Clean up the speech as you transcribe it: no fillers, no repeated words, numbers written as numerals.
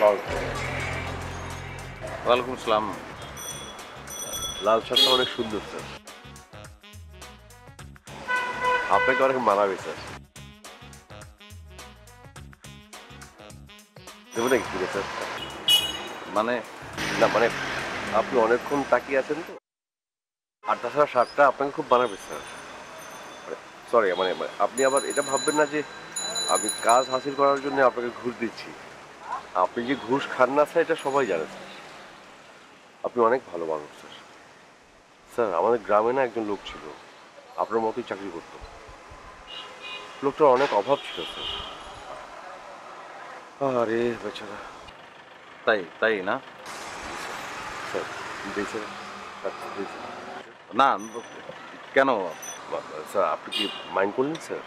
ওয়ালাইকুম আসসালাম। লাল শার্টটা অনেক সুন্দর স্যার, আপনাকে অনেক মানাবে স্যার। দেবো নাকি কিনে স্যার? মানে না মানে আপনি অনেকক্ষণ তাকিয়ে আছেন তো, আর তাছাড়া শার্টটা আপনাকে খুব মানাবে স্যার। সরি মানে মানে আপনি আবার এটা ভাববেন না যে আমি কাজ হাসিল করার জন্য আপনাকে ঘুষ দিচ্ছি। আপনি যে ঘুষ খান না স্যার, এটা সবাই জানে স্যার। আপনি অনেক ভালো মানুষ স্যার। স্যার আমাদের গ্রামে না একজন লোক ছিল, আপনার মতোই চাকরি করতো। লোকটার অনেক অভাব ছিল স্যার। আরে বেচারা। তাই তাই না? স্যার দিয়েছেন, দিয়েছেন। না, কেন? স্যার আপনি কি মাইন্ড করলেন স্যার?